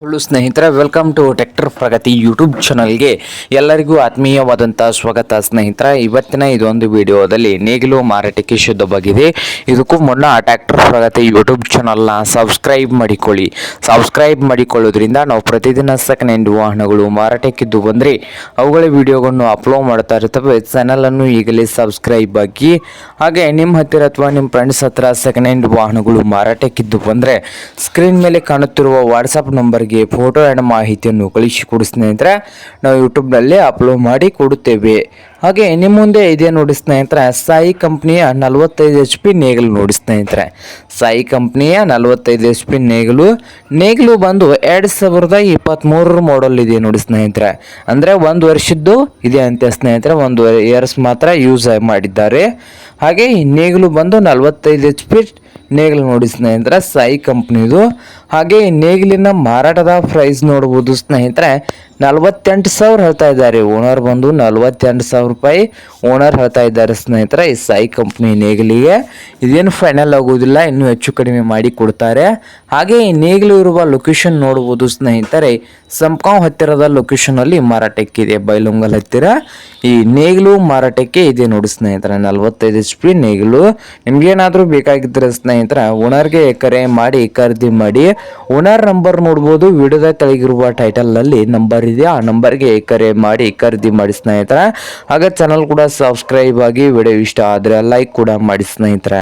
Hello ಸ್ನೇಹಿತರೆ, welcome to tractor Pragati YouTube ಚಾನಲ್ಗೆ ಎಲ್ಲರಿಗೂ ಆತ್ಮೀಯವಾದಂಥ ಸ್ವಾಗತ. ಸ್ನೇಹಿತರೆ, ಇವತ್ತಿನ ಇದೊಂದು ವಿಡಿಯೋದಲ್ಲಿ ನೇಗಿಲು ಮಾರಾಟಕ್ಕೆ ಶುದ್ಧವಾಗಿದೆ. ಇದಕ್ಕೂ ಮುನ್ನ ಟ್ರ್ಯಾಕ್ಟರ್ ಪ್ರಗತಿ ಯೂಟ್ಯೂಬ್ ಚಾನಲ್ನ ಸಬ್ಸ್ಕ್ರೈಬ್ ಮಾಡಿಕೊಳ್ಳಿ. ಸಬ್ಸ್ಕ್ರೈಬ್ ಮಾಡಿಕೊಳ್ಳೋದ್ರಿಂದ ನಾವು ಪ್ರತಿದಿನ ಸೆಕೆಂಡ್ ಹ್ಯಾಂಡ್ ವಾಹನಗಳು ಮಾರಾಟಕ್ಕಿದ್ದು ಬಂದರೆ ಅವುಗಳ ವಿಡಿಯೋಗಳನ್ನು ಅಪ್ಲೋಡ್ ಮಾಡ್ತಾ ಇರ್ತವೆ. ಚಾನಲನ್ನು ಈಗಲೇ ಸಬ್ಸ್ಕ್ರೈಬ್ ಆಗಿ, ಹಾಗೆ ನಿಮ್ಮ ಹತ್ತಿರ ಅಥವಾ ನಿಮ್ಮ ಫ್ರೆಂಡ್ಸ್ ಹತ್ರ ಸೆಕೆಂಡ್ ಹ್ಯಾಂಡ್ ವಾಹನಗಳು ಮಾರಾಟಕ್ಕಿದ್ದು ಬಂದರೆ ಸ್ಕ್ರೀನ್ ಮೇಲೆ ಕಾಣುತ್ತಿರುವ ವಾಟ್ಸಪ್ ನಂಬರ್ಗೆ ಫೋಟೋ ಆ್ಯಂಡ್ ಮಾಹಿತಿಯನ್ನು ಕಳಿಸಿಕೊಡಿ ಸ್ನೇಹಿತರೆ. ನಾವು ಯೂಟ್ಯೂಬ್ನಲ್ಲಿ ಅಪ್ಲೋಡ್ ಮಾಡಿ ಕೊಡುತ್ತೇವೆ. ಹಾಗೆ ನಿಮ್ಮ ಮುಂದೆ ಇದೆ ನೋಡಿ ಸ್ನೇಹಿತರೆ, ಸಾಯಿ ಕಂಪ್ನಿಯ 45 HP ನೇಗಿಲು ನೋಡಿ ಸ್ನೇಹಿತರೆ. ಸಾಯಿ ಕಂಪ್ನಿಯ 45 HP ನೇಗಿಲು ಬಂದು 2023 ಮಾಡಲ್ ಇದೆ ನೋಡಿ ಸ್ನೇಹಿತರೆ. ಅಂದರೆ ಒಂದು ವರ್ಷದ್ದು ಇದೆ ಅಂತೆ ಸ್ನೇಹಿತರೆ, ಒಂದು ಇಯರ್ಸ್ ಮಾತ್ರ ಯೂಸ್ ಮಾಡಿದ್ದಾರೆ. ಹಾಗೆ ಈ ನೇಗಿಲು ಬಂದು 45 HP ನೇಗಿಲು ನೋಡಿ ಸ್ನೇಹಿತರೆ, ಸಾಯಿ ಕಂಪ್ನಿದು. ಹಾಗೆ ಈ ನೇಗಿಲಿನ ಮಾರಾಟದ ಪ್ರೈಸ್ ನೋಡ್ಬೋದು ಸ್ನೇಹಿತರೆ, 48,000 ಹೇಳ್ತಾ ಇದ್ದಾರೆ. ಓನರ್ ಬಂದು 48,000 ರೂಪಾಯಿ ಓನರ್ ಹೇಳ್ತಾ ಇದ್ದಾರೆ ಸ್ನೇಹಿತರೆ. ಈ ಸಾಯಿ ಕಂಪ್ನಿ ನೇಗಿಲಿಗೆ ಇದೇನು ಫೈನಲ್ ಆಗುವುದಿಲ್ಲ, ಇನ್ನೂ ಹೆಚ್ಚು ಕಡಿಮೆ ಮಾಡಿ ಕೊಡ್ತಾರೆ. ಹಾಗೆ ಈ ನೇಗಿಲು ಇರುವ ಲೊಕೇಶನ್ ನೋಡ್ಬೋದು ಸ್ನೇಹಿತರೆ, ಸಂಪ್ಗಾಂವ್ ಹತ್ತಿರದ ಲೊಕೇಶನಲ್ಲಿ ಮಾರಾಟಕ್ಕಿದೆ, ಬೈಲುಂಗಲ್ ಹತ್ತಿರ ಈ ನೇಗಿಲು ಮಾರಾಟಕ್ಕೆ ಇದೆ ನೋಡಿ ಸ್ನೇಹಿತರೆ. 45 HP ನೇಗಿಲು. ನಿಮ್ಗೇನಾದರೂ ಬೇಕಾಗಿದ್ದರೆ ಸ್ನೇಹಿತರೆ ಓನರ್ಗೆ ಕರೆ ಮಾಡಿ ಖರೀದಿ ಮಾಡಿ. ಓನರ್ ನಂಬರ್ ನೋಡ್ಬೋದು, ವಿಡಿಯೋದ ಕೆಳಗಿರುವ ಟೈಟಲ್ನಲ್ಲಿ ನಂಬರ್ ಇದೆ, ಆ ನಂಬರ್ಗೆ ಕರೆ ಮಾಡಿ ಖರೀದಿ ಮಾಡಿ ಸ್ನೇಹಿತರೆ. ಹಾಗೆ ಚಾನಲ್ ಕೂಡ ಸಬ್ಸ್ಕ್ರೈಬ್ ಆಗಿ, ವಿಡಿಯೋ ಇಷ್ಟ ಆದರೆ ಲೈಕ್ ಕೂಡ ಮಾಡಿ ಸ್ನೇಹಿತರೆ.